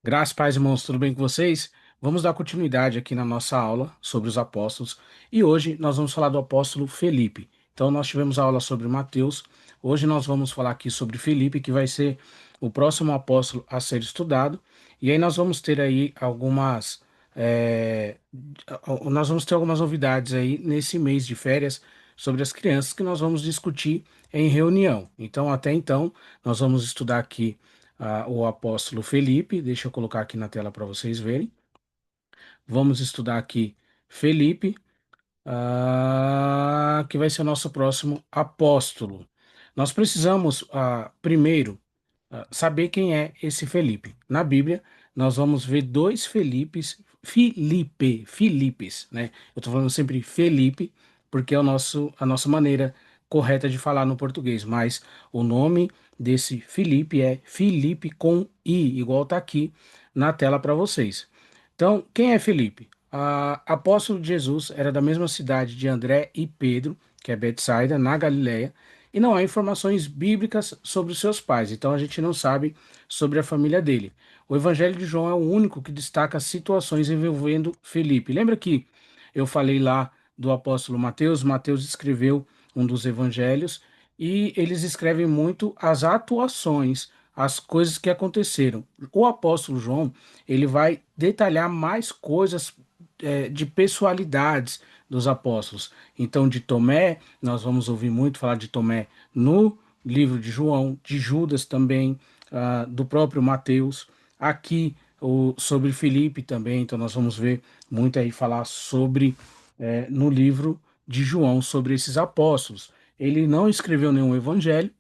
Graças, paz, irmãos, tudo bem com vocês? Vamos dar continuidade aqui na nossa aula sobre os apóstolos e hoje nós vamos falar do apóstolo Felipe. Então, nós tivemos a aula sobre Mateus, hoje nós vamos falar aqui sobre Felipe, que vai ser o próximo apóstolo a ser estudado, e aí nós vamos ter aí nós vamos ter algumas novidades aí nesse mês de férias sobre as crianças que nós vamos discutir em reunião. Então, até então, nós vamos estudar aqui o apóstolo Felipe. Deixa eu colocar aqui na tela para vocês verem. Vamos estudar aqui Felipe, que vai ser o nosso próximo apóstolo. Nós precisamos, primeiro, saber quem é esse Felipe. Na Bíblia, nós vamos ver dois Filipes, né? Eu estou falando sempre Felipe, porque é a nossa maneira correta de falar no português, mas o nome desse Felipe é Felipe com I, igual está aqui na tela para vocês. Então, quem é Felipe? Apóstolo de Jesus, era da mesma cidade de André e Pedro, que é Betsaida, na Galiléia, e não há informações bíblicas sobre os seus pais, então a gente não sabe sobre a família dele. O Evangelho de João é o único que destaca situações envolvendo Felipe. Lembra que eu falei lá do apóstolo Mateus? Mateus escreveu um dos evangelhos e eles escrevem muito as atuações, as coisas que aconteceram. O apóstolo João, ele vai detalhar mais coisas de pessoalidades dos apóstolos. Então, de Tomé, nós vamos ouvir muito falar de Tomé no livro de João, de Judas também, do próprio Mateus. Aqui, sobre Filipe também, então nós vamos ver muito aí falar sobre, no livro de João, sobre esses apóstolos. Ele não escreveu nenhum evangelho,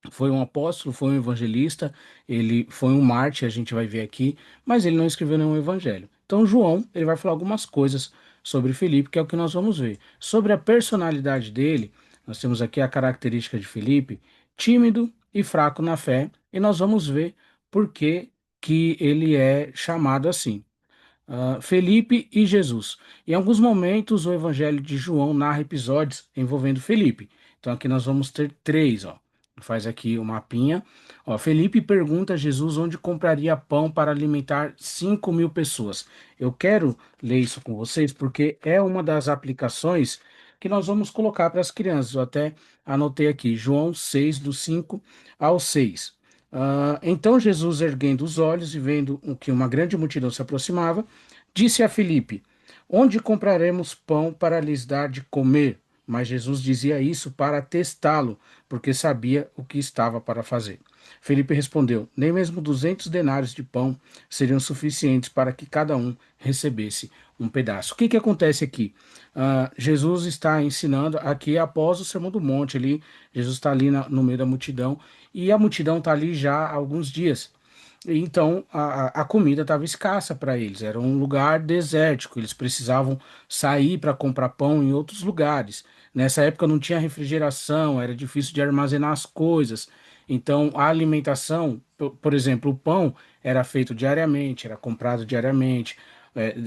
foi um apóstolo, foi um evangelista, ele foi um mártir, a gente vai ver aqui, mas ele não escreveu nenhum evangelho. Então, João, ele vai falar algumas coisas sobre Felipe, que é o que nós vamos ver. Sobre a personalidade dele, nós temos aqui a característica de Felipe, tímido e fraco na fé, e nós vamos ver por que que ele é chamado assim. Felipe e Jesus. Em alguns momentos, o Evangelho de João narra episódios envolvendo Felipe. Então, aqui nós vamos ter três, ó. Faz aqui o mapinha. Ó, Felipe pergunta a Jesus onde compraria pão para alimentar 5.000 pessoas. Eu quero ler isso com vocês porque é uma das aplicações que nós vamos colocar para as crianças. Eu até anotei aqui, João 6, do 5 ao 6. Então Jesus, erguendo os olhos e vendo que uma grande multidão se aproximava, disse a Filipe: Onde compraremos pão para lhes dar de comer? Mas Jesus dizia isso para testá-lo, porque sabia o que estava para fazer. Felipe respondeu: Nem mesmo 200 denários de pão seriam suficientes para que cada um recebesse um pedaço. O que que acontece aqui? Jesus está ensinando aqui após o Sermão do Monte. Ali, Jesus está ali no meio da multidão e a multidão está ali já há alguns dias. Então a comida estava escassa para eles, era um lugar desértico, eles precisavam sair para comprar pão em outros lugares. Nessa época não tinha refrigeração, era difícil de armazenar as coisas. Então a alimentação, por exemplo, o pão era feito diariamente, era comprado diariamente,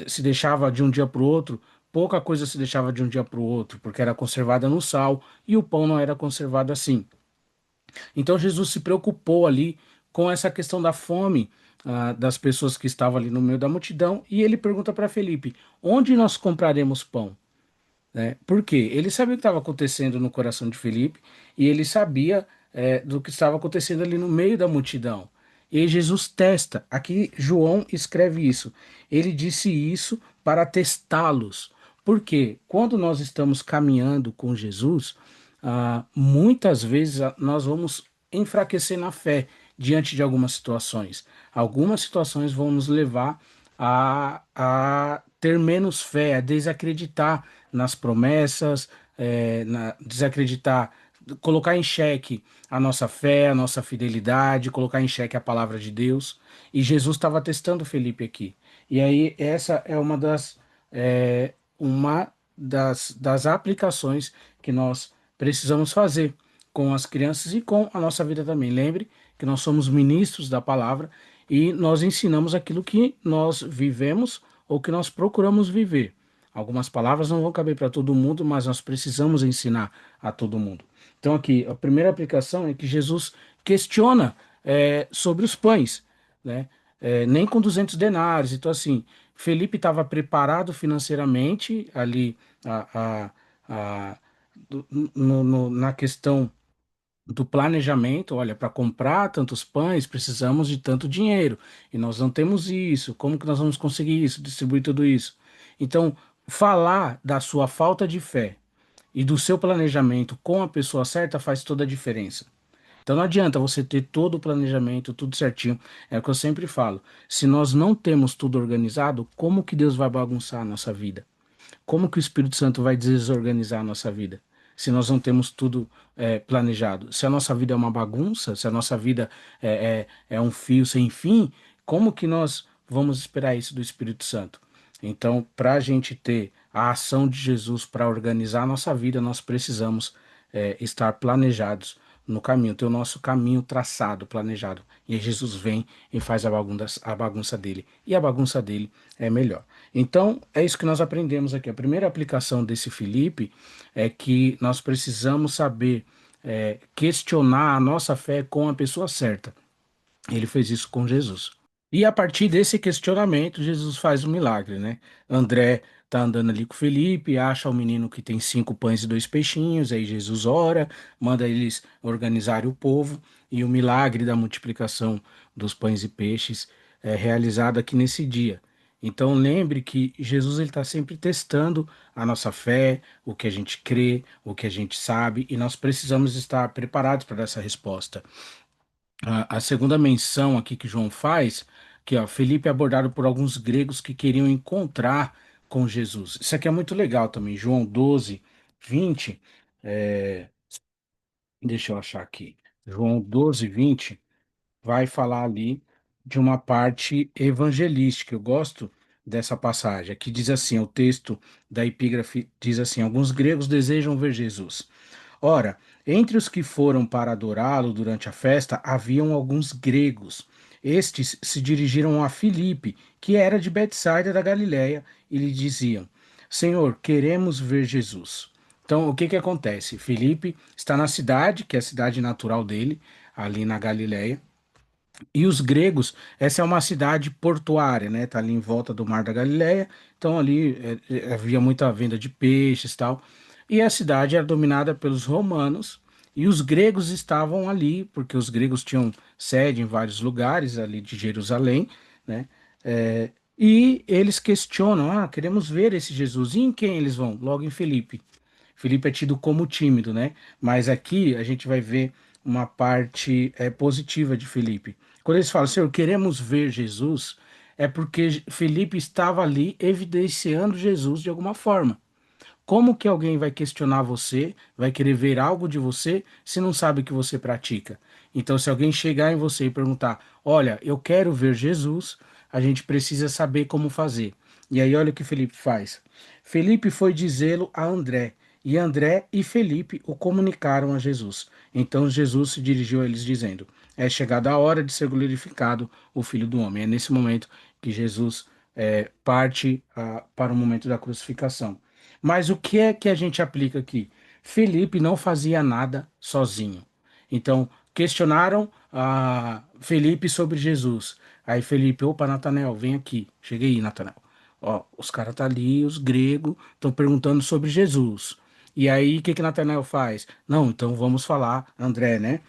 se deixava de um dia para o outro, pouca coisa se deixava de um dia para o outro, porque era conservada no sal e o pão não era conservado assim. Então Jesus se preocupou ali com essa questão da fome, das pessoas que estavam ali no meio da multidão, e ele pergunta para Felipe: onde nós compraremos pão? Né? Por quê? Ele sabia o que estava acontecendo no coração de Felipe e ele sabia do que estava acontecendo ali no meio da multidão. E aí Jesus testa. Aqui João escreve isso. Ele disse isso para testá-los. Por quê? Quando nós estamos caminhando com Jesus, muitas vezes nós vamos enfraquecer na fé diante de algumas situações. Algumas situações vão nos levar a ter menos fé, a desacreditar nas promessas, desacreditar, colocar em xeque a nossa fé, a nossa fidelidade, colocar em xeque a palavra de Deus. E Jesus estava testando Felipe aqui. E aí, essa é uma das aplicações que nós precisamos fazer com as crianças e com a nossa vida também. Lembre que nós somos ministros da palavra e nós ensinamos aquilo que nós vivemos ou que nós procuramos viver. Algumas palavras não vão caber para todo mundo, mas nós precisamos ensinar a todo mundo. Então, aqui, a primeira aplicação é que Jesus questiona sobre os pães, né? nem com 200 denários. Então, assim, Felipe estava preparado financeiramente ali a, na questão do planejamento. Olha, para comprar tantos pães, precisamos de tanto dinheiro, e nós não temos isso. Como que nós vamos conseguir isso, distribuir tudo isso? Então, falar da sua falta de fé e do seu planejamento com a pessoa certa faz toda a diferença. Então não adianta você ter todo o planejamento, tudo certinho. É o que eu sempre falo. Se nós não temos tudo organizado, como que Deus vai bagunçar a nossa vida? Como que o Espírito Santo vai desorganizar a nossa vida? Se nós não temos tudo planejado. Se a nossa vida é uma bagunça, se a nossa vida é um fio sem fim, como que nós vamos esperar isso do Espírito Santo? Então, para a gente ter a ação de Jesus para organizar a nossa vida, nós precisamos estar planejados no caminho, ter o nosso caminho traçado, planejado. E aí Jesus vem e faz a bagunça dele. E a bagunça dele é melhor. Então, é isso que nós aprendemos aqui. A primeira aplicação desse Felipe é que nós precisamos saber questionar a nossa fé com a pessoa certa. Ele fez isso com Jesus. E a partir desse questionamento, Jesus faz um milagre, né? André tá andando ali com Felipe, acha o menino que tem 5 pães e 2 peixinhos, aí Jesus ora, manda eles organizarem o povo, e o milagre da multiplicação dos pães e peixes é realizado aqui nesse dia. Então lembre que Jesus ele está sempre testando a nossa fé, o que a gente crê, o que a gente sabe, e nós precisamos estar preparados para essa resposta. A segunda menção aqui que João faz, que ó, Felipe é abordado por alguns gregos que queriam encontrar com Jesus. Isso aqui é muito legal também. João 12, 20. é, Deixa eu achar aqui. João 12, 20 vai falar ali de uma parte evangelística. Eu gosto dessa passagem. Aqui diz assim, o texto da epígrafe diz assim: alguns gregos desejam ver Jesus. Ora, entre os que foram para adorá-lo durante a festa, haviam alguns gregos. Estes se dirigiram a Filipe, que era de Betsaida da Galiléia, e lhe diziam: Senhor, queremos ver Jesus. Então, o que que acontece? Filipe está na cidade, que é a cidade natural dele, ali na Galiléia, e os gregos, essa é uma cidade portuária, né? Tá ali em volta do Mar da Galileia. Então ali havia muita venda de peixes e tal. E a cidade era dominada pelos romanos. E os gregos estavam ali, porque os gregos tinham sede em vários lugares ali de Jerusalém, né? E eles questionam: queremos ver esse Jesus. E em quem eles vão? Logo em Filipe. Felipe é tido como tímido, né? Mas aqui a gente vai ver uma parte positiva de Felipe. Quando eles falam, Senhor, queremos ver Jesus, é porque Felipe estava ali evidenciando Jesus de alguma forma. Como que alguém vai questionar você, vai querer ver algo de você, se não sabe o que você pratica? Então, se alguém chegar em você e perguntar, olha, eu quero ver Jesus, a gente precisa saber como fazer. E aí, olha o que Felipe faz. Felipe foi dizê-lo a André, e André e Felipe o comunicaram a Jesus. Então Jesus se dirigiu a eles dizendo: é chegada a hora de ser glorificado o Filho do Homem. É nesse momento que Jesus parte para o momento da crucificação. Mas o que é que a gente aplica aqui? Felipe não fazia nada sozinho. Então, questionaram Felipe sobre Jesus. Aí Felipe, opa, Natanael, vem aqui. Cheguei aí, Natanael. Ó, os caras tá ali, os gregos, estão perguntando sobre Jesus. E aí, o que que Natanael faz? Não, então vamos falar, André, né?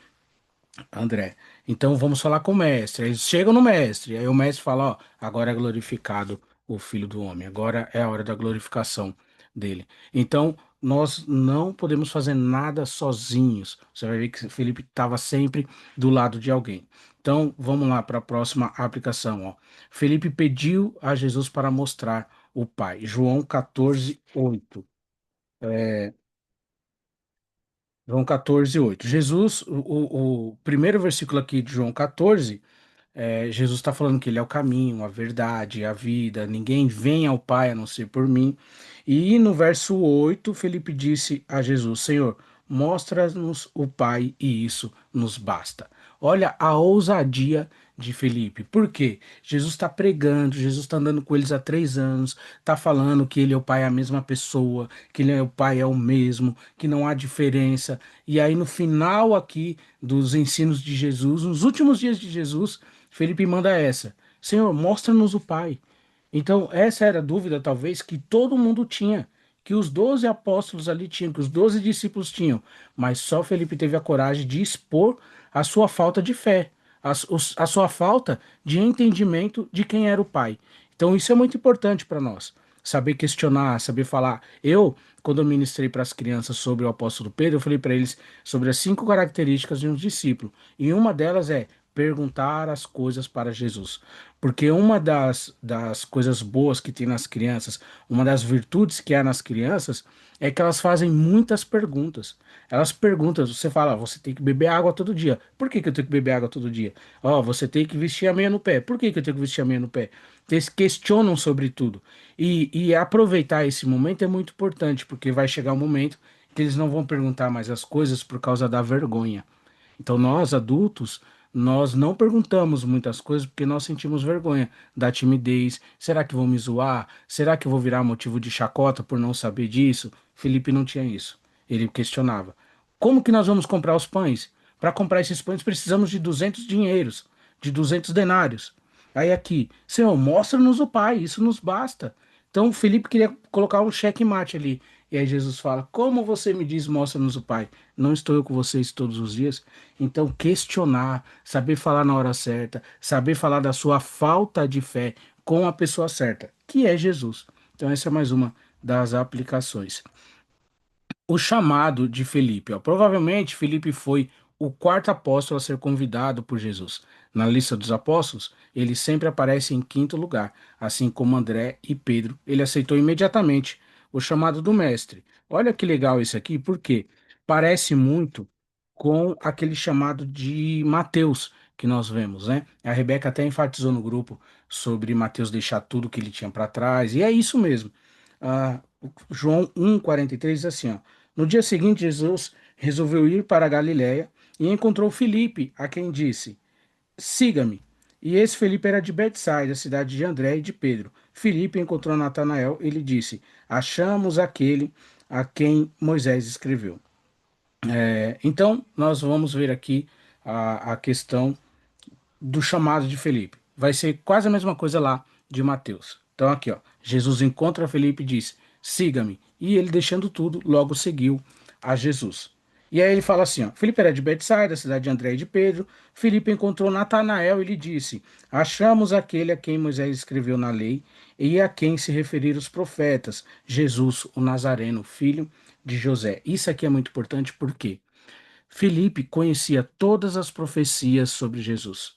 André. Então vamos falar com o mestre. Eles chegam no mestre, aí o mestre fala: Ó, agora é glorificado o Filho do Homem, agora é a hora da glorificação dele. Então nós não podemos fazer nada sozinhos. Você vai ver que Felipe estava sempre do lado de alguém. Então vamos lá para a próxima aplicação. Ó. Felipe pediu a Jesus para mostrar o Pai. João 14, 8. João 14, 8. Jesus, o primeiro versículo aqui de João 14. Jesus está falando que ele é o caminho, a verdade, a vida, ninguém vem ao Pai a não ser por mim. E no verso 8, Felipe disse a Jesus: Senhor, mostra-nos o Pai e isso nos basta. Olha a ousadia de Felipe. Por quê? Jesus está pregando, Jesus está andando com eles há 3 anos, está falando que ele e o Pai é a mesma pessoa, que ele e o Pai é o mesmo, que não há diferença. E aí no final aqui dos ensinos de Jesus, nos últimos dias de Jesus, Felipe manda essa. Senhor, mostra-nos o Pai. Então, essa era a dúvida, talvez, que todo mundo tinha, que os 12 apóstolos ali tinham, que os 12 discípulos tinham, mas só Felipe teve a coragem de expor a sua falta de fé, a sua falta de entendimento de quem era o Pai. Então, isso é muito importante para nós, saber questionar, saber falar. Eu, quando eu ministrei para as crianças sobre o apóstolo Pedro, eu falei para eles sobre as 5 características de um discípulo, e uma delas é perguntar as coisas para Jesus. Porque uma das coisas boas que tem nas crianças, uma das virtudes que há nas crianças, é que elas fazem muitas perguntas. Elas perguntam, você fala, você tem que beber água todo dia. Por que que eu tenho que beber água todo dia? Ó, você tem que vestir a meia no pé. Por que que eu tenho que vestir a meia no pé? Eles questionam sobre tudo. E aproveitar esse momento é muito importante, porque vai chegar um momento que eles não vão perguntar mais as coisas por causa da vergonha. Então, nós adultos, nós não perguntamos muitas coisas porque nós sentimos vergonha da timidez. Será que vão me zoar? Será que eu vou virar motivo de chacota por não saber disso? Felipe não tinha isso. Ele questionava: como que nós vamos comprar os pães? Para comprar esses pães precisamos de 200 dinheiros, de 200 denários. Aí aqui, Senhor, mostra-nos o Pai, isso nos basta. Então, Felipe queria colocar um checkmate ali. E aí Jesus fala: como você me diz, mostra-nos o Pai? Não estou eu com vocês todos os dias? Então, questionar, saber falar na hora certa, saber falar da sua falta de fé com a pessoa certa, que é Jesus. Então, essa é mais uma das aplicações. O chamado de Felipe, ó. Provavelmente Felipe foi o quarto apóstolo a ser convidado por Jesus. Na lista dos apóstolos, ele sempre aparece em quinto lugar, assim como André e Pedro. Ele aceitou imediatamente o chamado do mestre. Olha que legal isso aqui, porque parece muito com aquele chamado de Mateus que nós vemos, né? A Rebeca até enfatizou no grupo sobre Mateus deixar tudo que ele tinha para trás, e é isso mesmo. João 1,43 diz assim, ó. No dia seguinte, Jesus resolveu ir para a Galiléia e encontrou Filipe, a quem disse: siga-me. E esse Filipe era de Betsaida, cidade de André e de Pedro. Filipe encontrou Natanael e lhe disse: achamos aquele a quem Moisés escreveu. Então, nós vamos ver aqui a questão do chamado de Felipe. Vai ser quase a mesma coisa lá de Mateus. Então, aqui, ó, Jesus encontra Felipe e diz: siga-me. E ele, deixando tudo, logo seguiu a Jesus. E aí ele fala assim: ó, Felipe era de Betsaida, cidade de André e de Pedro. Felipe encontrou Natanael e lhe disse: achamos aquele a quem Moisés escreveu na lei e a quem se referiram os profetas, Jesus, o Nazareno, filho de José. Isso aqui é muito importante porque Felipe conhecia todas as profecias sobre Jesus.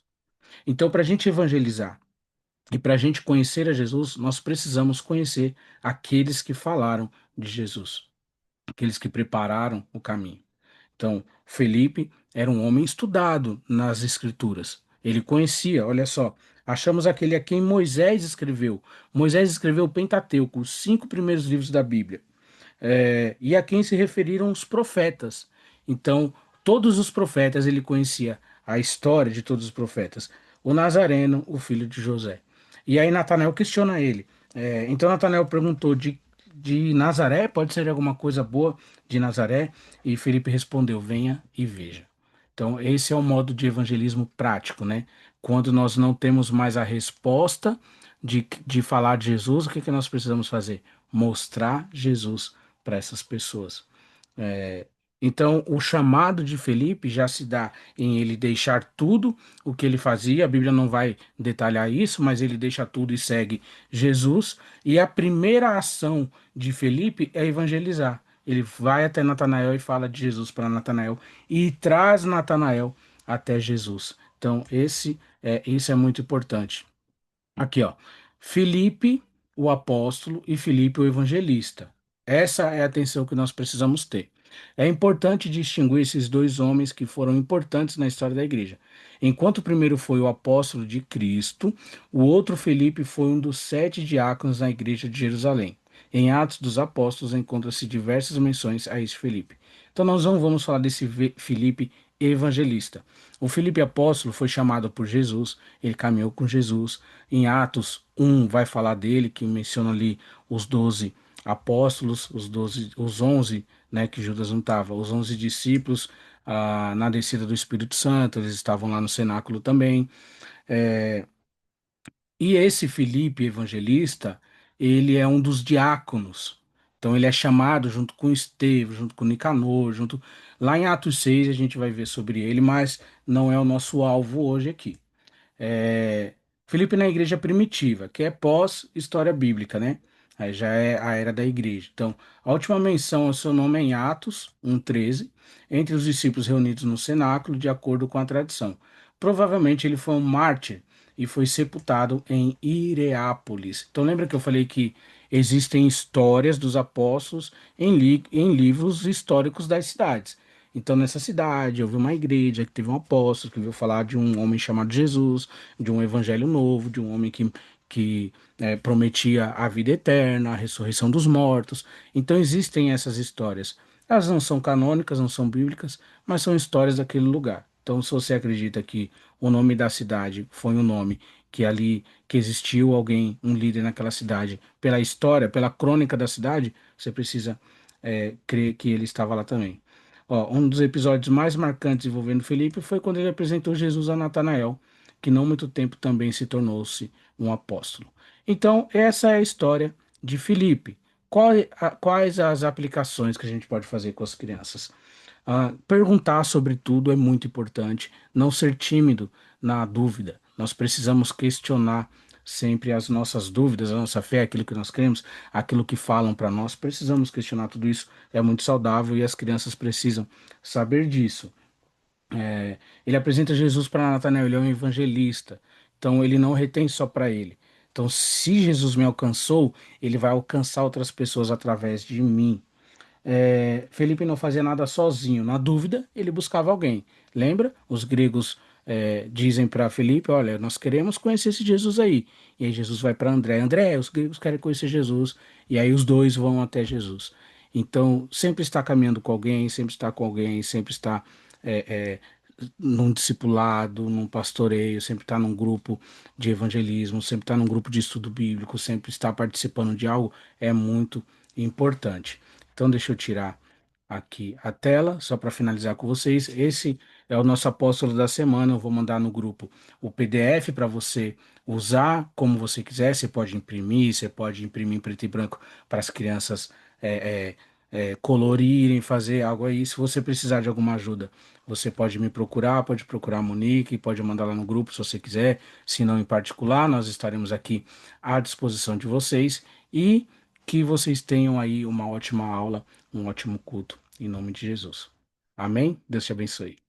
Então, para a gente evangelizar e para a gente conhecer a Jesus, nós precisamos conhecer aqueles que falaram de Jesus, aqueles que prepararam o caminho. Então, Felipe era um homem estudado nas Escrituras. Ele conhecia, olha só, achamos aquele a quem Moisés escreveu. Moisés escreveu o Pentateuco, os 5 primeiros livros da Bíblia, e a quem se referiram os profetas. Então, todos os profetas ele conhecia a história de todos os profetas. O Nazareno, o filho de José. E aí Natanael questiona ele. Então Natanael perguntou de Nazaré, pode ser alguma coisa boa de Nazaré? E Felipe respondeu: venha e veja. Então, esse é o modo de evangelismo prático, né? Quando nós não temos mais a resposta de falar de Jesus, o que que nós precisamos fazer? Mostrar Jesus para essas pessoas. É, então, o chamado de Felipe já se dá em ele deixar tudo o que ele fazia. A Bíblia não vai detalhar isso, mas ele deixa tudo e segue Jesus. E a primeira ação de Felipe é evangelizar. Ele vai até Natanael e fala de Jesus para Natanael e traz Natanael até Jesus. Então, isso é muito importante. Aqui, ó. Filipe, o apóstolo, e Filipe, o evangelista. Essa é a atenção que nós precisamos ter. É importante distinguir esses dois homens que foram importantes na história da igreja. Enquanto o primeiro foi o apóstolo de Cristo, o outro Filipe foi um dos 7 diáconos na igreja de Jerusalém. Em Atos dos Apóstolos encontram-se diversas menções a esse Filipe. Então nós não vamos falar desse Filipe evangelista. O Filipe apóstolo foi chamado por Jesus, ele caminhou com Jesus. Em Atos 1 vai falar dele, que menciona ali os 12 apóstolos, os 11, né, que Judas não estava, os 11 discípulos, na descida do Espírito Santo, eles estavam lá no cenáculo também. É, E esse Filipe evangelista, ele é um dos diáconos. Então ele é chamado junto com Estevão, junto com Nicanor, junto lá em Atos 6 a gente vai ver sobre ele, mas não é o nosso alvo hoje aqui. É, Filipe na igreja primitiva, que é pós-história bíblica, né? Aí já é a era da igreja. Então, a última menção ao seu nome é em Atos 1:13, entre os discípulos reunidos no cenáculo, de acordo com a tradição. Provavelmente ele foi um mártir e foi sepultado em Ireápolis. Então, lembra que eu falei que existem histórias dos apóstolos em livros históricos das cidades. Então, nessa cidade, houve uma igreja que teve um apóstolo que veio falar de um homem chamado Jesus, de um evangelho novo, de um homem que prometia a vida eterna, a ressurreição dos mortos. Então, existem essas histórias. Elas não são canônicas, não são bíblicas, mas são histórias daquele lugar. Então, se você acredita que o nome da cidade foi um nome que ali, que existiu alguém, um líder naquela cidade, pela história, pela crônica da cidade, você precisa crer que ele estava lá também. Ó, um dos episódios mais marcantes envolvendo Felipe foi quando ele apresentou Jesus a Natanael, que não muito tempo também se tornou-se um apóstolo. Então, essa é a história de Felipe. Quais as aplicações que a gente pode fazer com as crianças? Perguntar sobre tudo é muito importante. Não ser tímido na dúvida. Nós precisamos questionar sempre as nossas dúvidas, a nossa fé, aquilo que nós cremos, aquilo que falam para nós. Precisamos questionar tudo isso. É muito saudável e as crianças precisam saber disso. Ele apresenta Jesus para Natanael, ele é um evangelista. Então ele não retém só para ele. Então, se Jesus me alcançou, ele vai alcançar outras pessoas através de mim. Felipe não fazia nada sozinho. Na dúvida, ele buscava alguém. Lembra? Os gregos dizem para Felipe: Olha, nós queremos conhecer esse Jesus aí. E aí Jesus vai para André: André, os gregos querem conhecer Jesus. E aí os dois vão até Jesus. Então, sempre está caminhando com alguém, sempre está com alguém, sempre está é, num discipulado, num pastoreio, sempre está num grupo de evangelismo, sempre está num grupo de estudo bíblico, sempre está participando de algo, é muito importante. Então, deixa eu tirar aqui a tela, só para finalizar com vocês. Esse é o nosso apóstolo da semana. Eu vou mandar no grupo o PDF para você usar como você quiser. Você pode imprimir em preto e branco para as crianças colorirem, fazer algo aí. Se você precisar de alguma ajuda, você pode procurar a Monique, pode mandar lá no grupo se você quiser. Se não, em particular, nós estaremos aqui à disposição de vocês e que vocês tenham aí uma ótima aula, um ótimo culto, em nome de Jesus. Amém? Deus te abençoe.